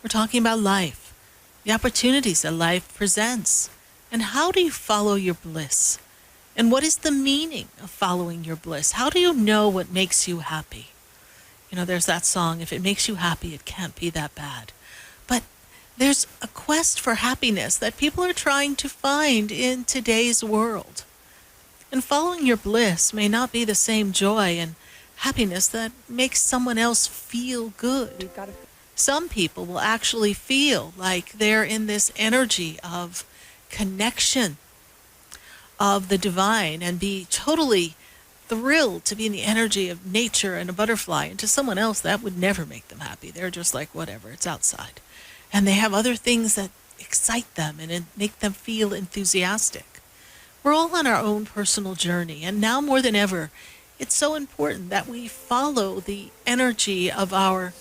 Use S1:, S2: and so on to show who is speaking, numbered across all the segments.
S1: We're talking about life, the opportunities that life presents, and how do you follow your bliss? And what is the meaning of following your bliss? How do you know what makes you happy? You know, there's that song, if it makes you happy, it can't be that bad. But there's a quest for happiness that people are trying to find in today's world. And following your bliss may not be the same joy and happiness that makes someone else feel good. Some people will actually feel like they're in this energy of connection of the divine and be totally thrilled to be in the energy of nature and a butterfly. And to someone else, that would never make them happy. They're just like, whatever, it's outside. And they have other things that excite them and make them feel enthusiastic. We're all on our own personal journey. And now more than ever, it's so important that we follow the energy of our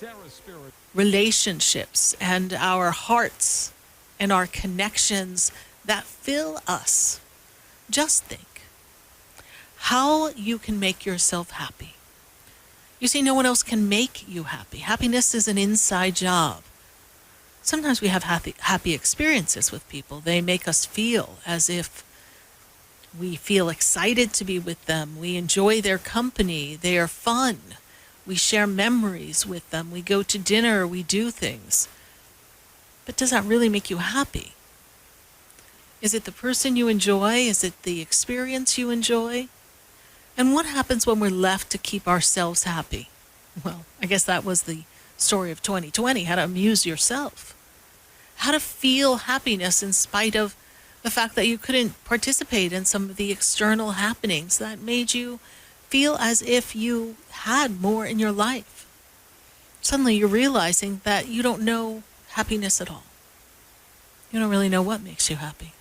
S1: relationships and our hearts and our connections that fill us. Just think how you can make yourself happy. You see, no one else can make you happy. Happiness is an inside job. Sometimes we have happy experiences with people. They make us feel as if we feel excited to be with them. We enjoy their company. They are fun. We share memories with them. We go to dinner. We do things. But does that really make you happy? Is it the person you enjoy? Is it the experience you enjoy? And what happens when we're left to keep ourselves happy? Well, I guess that was the story of 2020, how to amuse yourself. How to feel happiness in spite of the fact that you couldn't participate in some of the external happenings that made you feel as if you had more in your life. Suddenly you're realizing that you don't know happiness at all. You don't really know what makes you happy.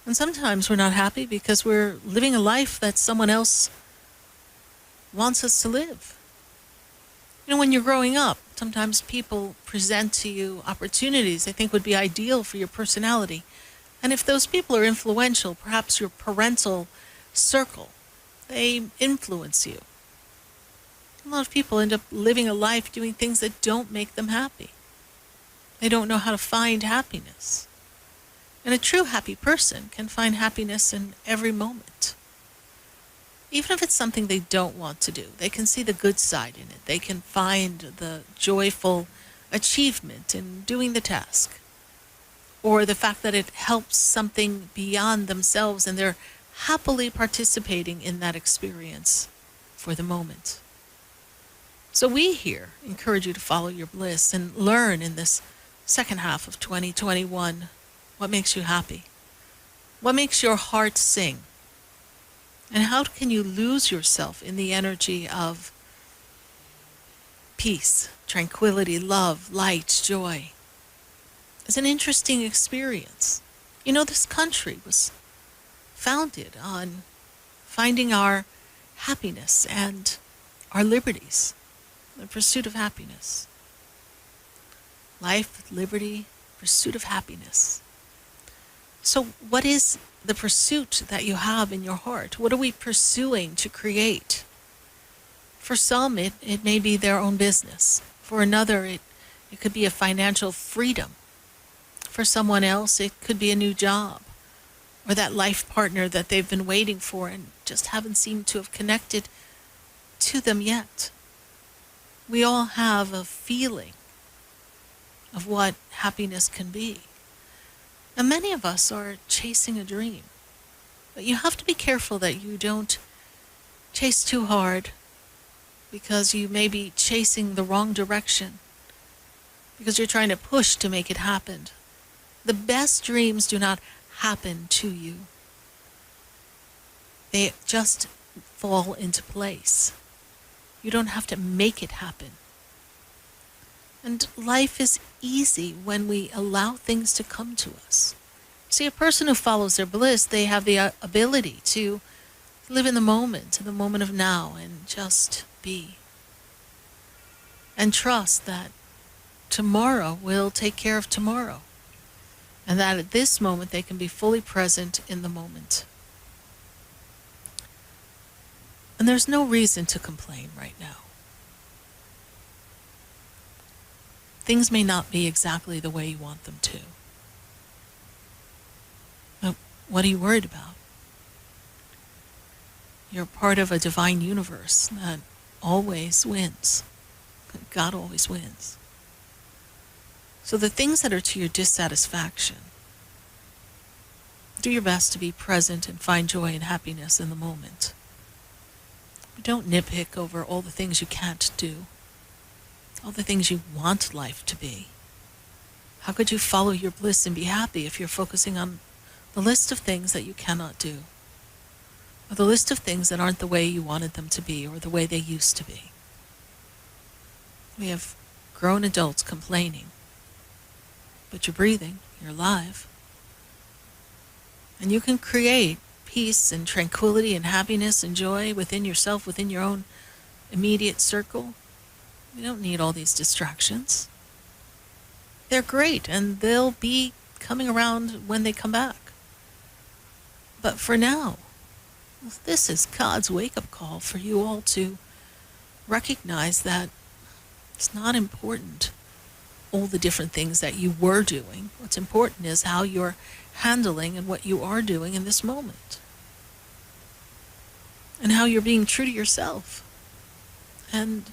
S1: And sometimes we're not happy because we're living a life that someone else wants us to live. You know, when you're growing up, sometimes people present to you opportunities they think would be ideal for your personality. And if those people are influential, perhaps your parental circle, they influence you. A lot of people end up living a life doing things that don't make them happy. They don't know how to find happiness. And a true happy person can find happiness in every moment. Even if it's something they don't want to do, they can see the good side in it. They can find the joyful achievement in doing the task, or the fact that it helps something beyond themselves and they're happily participating in that experience for the moment. So we here encourage you to follow your bliss and learn in this second half of 2021 what makes you happy, what makes your heart sing, and how can you lose yourself in the energy of peace, tranquility, love, light, joy. It's an interesting experience. You know, this country was founded on finding our happiness and our liberties, the pursuit of happiness. Life, liberty, pursuit of happiness. So what is the pursuit that you have in your heart? What are we pursuing to create? For some, it may be their own business. For another, it could be a financial freedom. For someone else, it could be a new job, or that life partner that they've been waiting for and just haven't seemed to have connected to them yet. We all have a feeling of what happiness can be. And many of us are chasing a dream. But you have to be careful that you don't chase too hard, because you may be chasing the wrong direction, because you're trying to push to make it happen. The best dreams do not happen to you. They just fall into place. You don't have to make it happen. And life is easy when we allow things to come to us. See, a person who follows their bliss, they have the ability to live in the moment of now, and just be. And trust that tomorrow will take care of tomorrow. And that at this moment they can be fully present in the moment. And there's no reason to complain right now. things may not be exactly the way you want them to. But what are you worried about? You're part of a divine universe that always wins. God always wins. So the things that are to your dissatisfaction, do your best to be present and find joy and happiness in the moment. But don't nitpick over all the things you can't do, all the things you want life to be. How could you follow your bliss and be happy if you're focusing on the list of things that you cannot do, or the list of things that aren't the way you wanted them to be or the way they used to be? We have grown adults complaining, but you're breathing, you're alive. And you can create peace and tranquility and happiness and joy within yourself, within your own immediate circle. You don't need all these distractions. They're great, and they'll be coming around when they come back. But for now, this is God's wake-up call for you all to recognize that it's not important all the different things that you were doing. What's important is how you're handling and what you are doing in this moment. And how you're being true to yourself and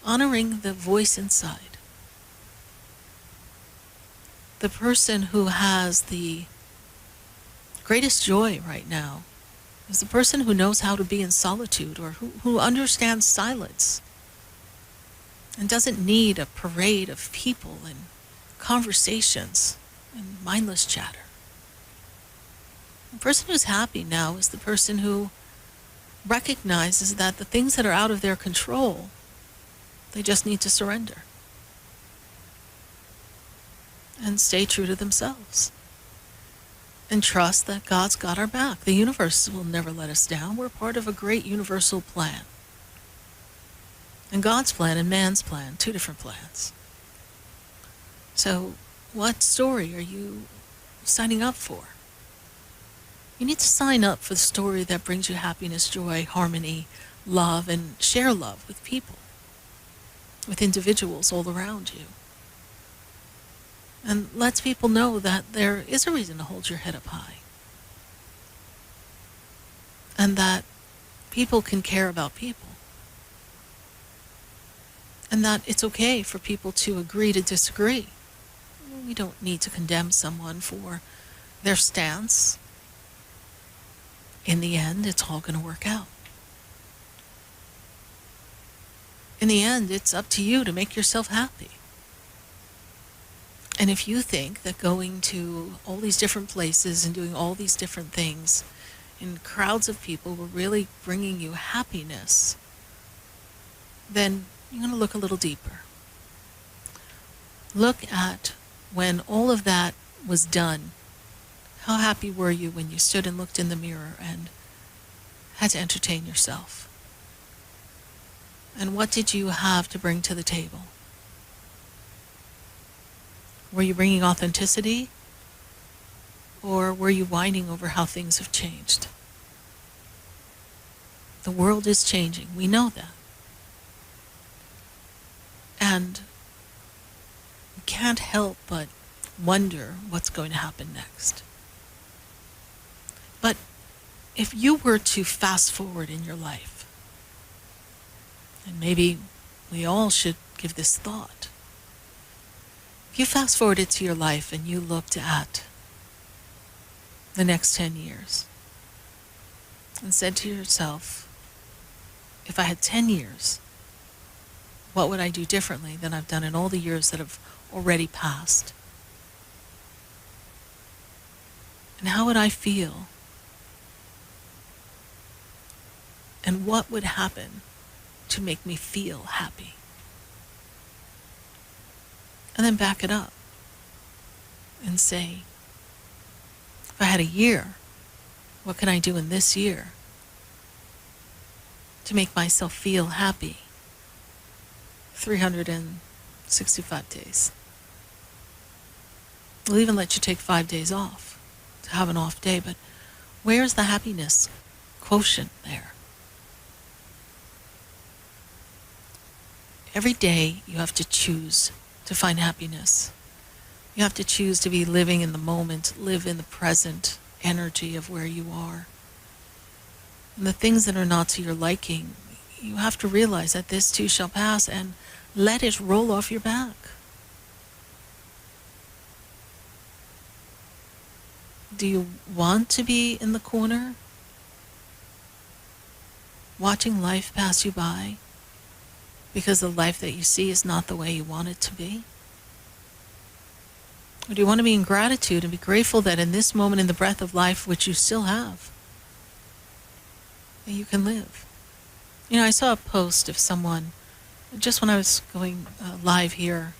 S1: honoring the voice inside. The person who has the greatest joy right now is the person who knows how to be in solitude, or who understands silence and doesn't need a parade of people and conversations and mindless chatter. The person who's happy now is the person who recognizes that the things that are out of their control, they just need to surrender and stay true to themselves and trust that God's got our back. The universe will never let us down. We're part of a great universal plan. And God's plan and man's plan, two different plans. So what story are you signing up for? You need to sign up for the story that brings you happiness, joy, harmony, love, and share love with people, with individuals all around you. And lets people know that there is a reason to hold your head up high. And that people can care about people. And that it's okay for people to agree to disagree. We don't need to condemn someone for their stance. In the end, it's all going to work out. In the end, it's up to you to make yourself happy. And if you think that going to all these different places and doing all these different things in crowds of people were really bringing you happiness, then you're going to look a little deeper. Look at when all of that was done. How happy were you when you stood and looked in the mirror and had to entertain yourself? And what did you have to bring to the table? Were you bringing authenticity? Or were you whining over how things have changed? The world is changing. We know that. And we can't help but wonder what's going to happen next. But if you were to fast forward in your life, and maybe we all should give this thought, if you fast forwarded to your life and you looked at the next 10 years and said to yourself, if I had 10 years, what would I do differently than I've done in all the years that have already passed? And how would I feel? And what would happen to make me feel happy? And then back it up and say, if I had a year, what can I do in this year to make myself feel happy? 365 days. We'll even let you take 5 days off to have an off day, but where's the happiness quotient there? Every day you have to choose to find happiness. You have to choose to be living in the moment, live in the present energy of where you are. And the things that are not to your liking, you have to realize that this too shall pass and let it roll off your back. Do you want to be in the corner, watching life pass you by because the life that you see is not the way you want it to be? Or do you want to be in gratitude and be grateful that in this moment in the breath of life, which you still have, that you can live? You know, I saw a post of someone, just when I was going live here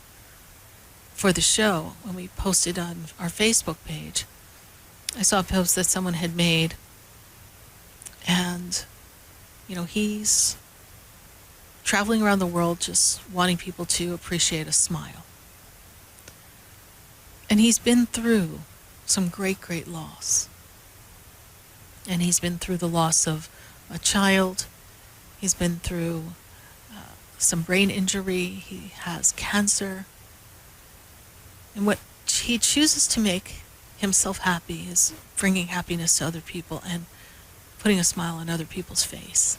S1: for the show, when we posted on our Facebook page, I saw a post that someone had made, and, you know, he's traveling around the world just wanting people to appreciate a smile. And he's been through some great, great loss. And he's been through the loss of a child. He's been through some brain injury. He has cancer. And what he chooses to make himself happy is bringing happiness to other people and putting a smile on other people's face.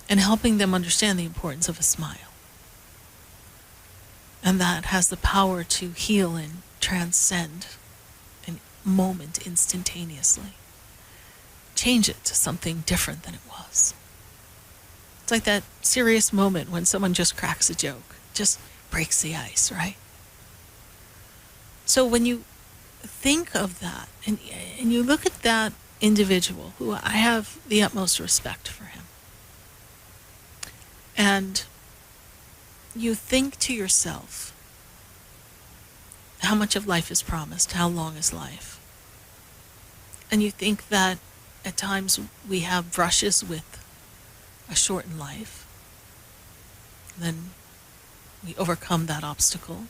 S1: And helping them understand the importance of a smile. And that has the power to heal and transcend a moment instantaneously. Change it to something different than it was. It's like that serious moment when someone just cracks a joke, just breaks the ice, right? So when you think of that and you look at that individual, who I have the utmost respect for him, and you think to yourself, how much of life is promised? How long is life? And you think that at times we have brushes with a shortened life. Then we overcome that obstacle.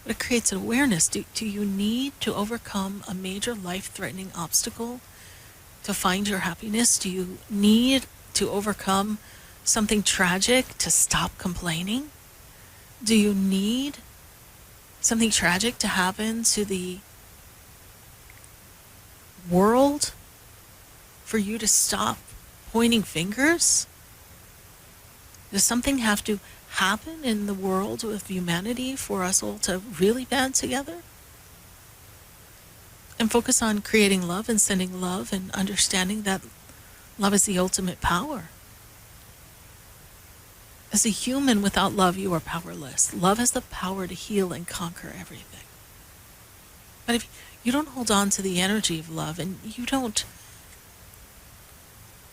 S1: But it creates an awareness. Do you need to overcome a major life-threatening obstacle to find your happiness? Do you need to overcome something tragic to stop complaining? Do you need something tragic to happen to the world for you to stop pointing fingers? Does something have to happen in the world with humanity for us all to really band together and focus on creating love and sending love and understanding that love is the ultimate power? As a human, without love, you are powerless. Love has the power to heal and conquer everything. But if you don't hold on to the energy of love and you don't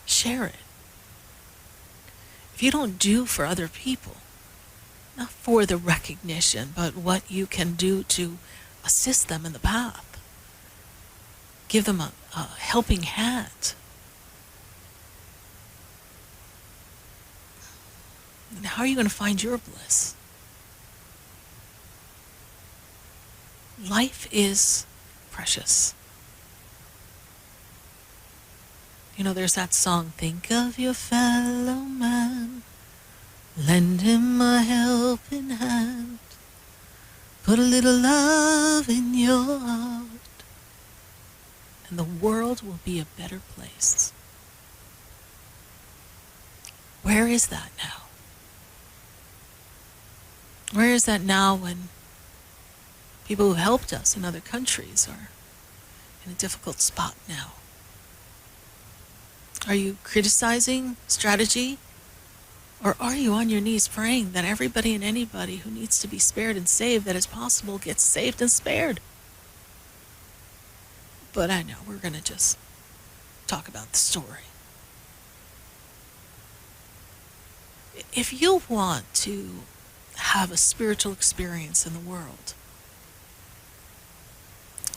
S1: share it, if you don't do for other people, not for the recognition, but what you can do to assist them in the path, give them a helping hand, and how are you going to find your bliss? Life is precious. You know, there's that song, think of your fellow man, lend him a helping hand, put a little love in your heart, and the world will be a better place. Where is that now? Where is that now when people who helped us in other countries are in a difficult spot now? Are you criticizing strategy? Or are you on your knees praying that everybody and anybody who needs to be spared and saved that is possible gets saved and spared? But I know we're going to just talk about the story. If you want to have a spiritual experience in the world,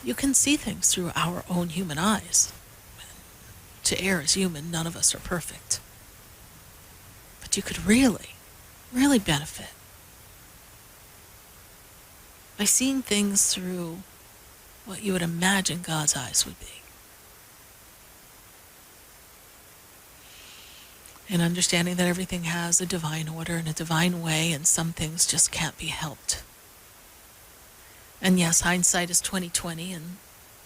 S1: you can see things through our own human eyes. To err as human, none of us are perfect. But you could really, really benefit by seeing things through what you would imagine God's eyes would be. and understanding that everything has a divine order and a divine way, and some things just can't be helped. And yes, hindsight is 2020, and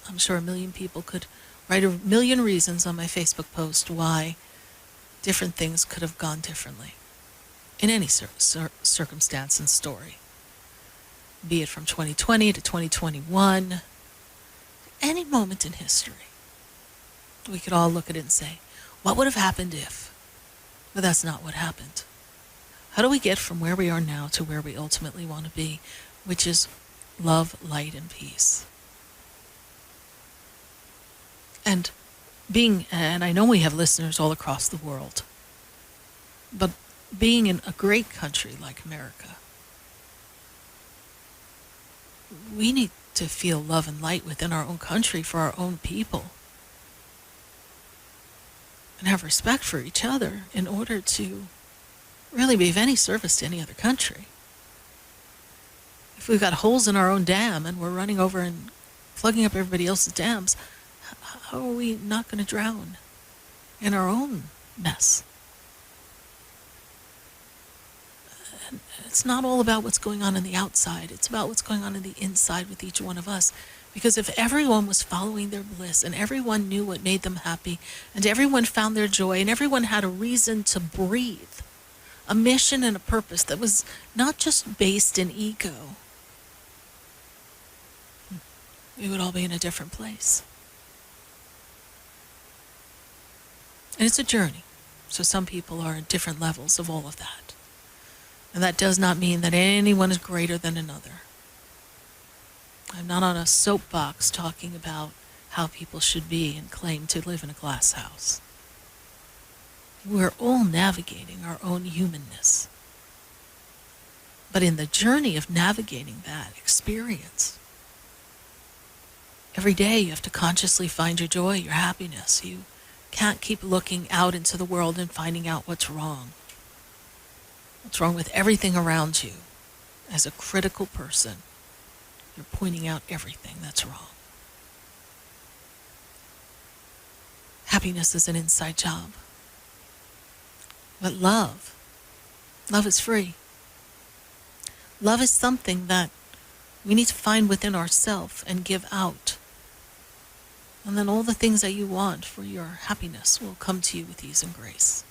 S1: I'm sure a million people could write a million reasons on my Facebook post why different things could have gone differently in any circumstance and story, be it from 2020 to 2021, any moment in history. We could all look at it and say, what would have happened if? But that's not what happened. How do we get from where we are now to where we ultimately want to be, which is love, light, and peace? And I know we have listeners all across the world, but being in a great country like America, we need to feel love and light within our own country for our own people, and have respect for each other in order to really be of any service to any other country. If we've got holes in our own dam and we're running over and plugging up everybody else's dams, how are we not going to drown in our own mess? And it's not all about what's going on the outside. It's about what's going on the inside with each one of us. Because if everyone was following their bliss, and everyone knew what made them happy, and everyone found their joy, and everyone had a reason to breathe, a mission and a purpose that was not just based in ego, we would all be in a different place. And it's a journey. So some people are at different levels of all of that. And that does not mean that anyone is greater than another. I'm not on a soapbox talking about how people should be and claim to live in a glass house. We're all navigating our own humanness. But in the journey of navigating that experience, every day you have to consciously find your joy, your happiness. You can't keep looking out into the world and finding out what's wrong. What's wrong with everything around you. As a critical person, you're pointing out everything that's wrong. Happiness is an inside job. But love is free. Love is something that we need to find within ourselves and give out. And then all the things that you want for your happiness will come to you with ease and grace.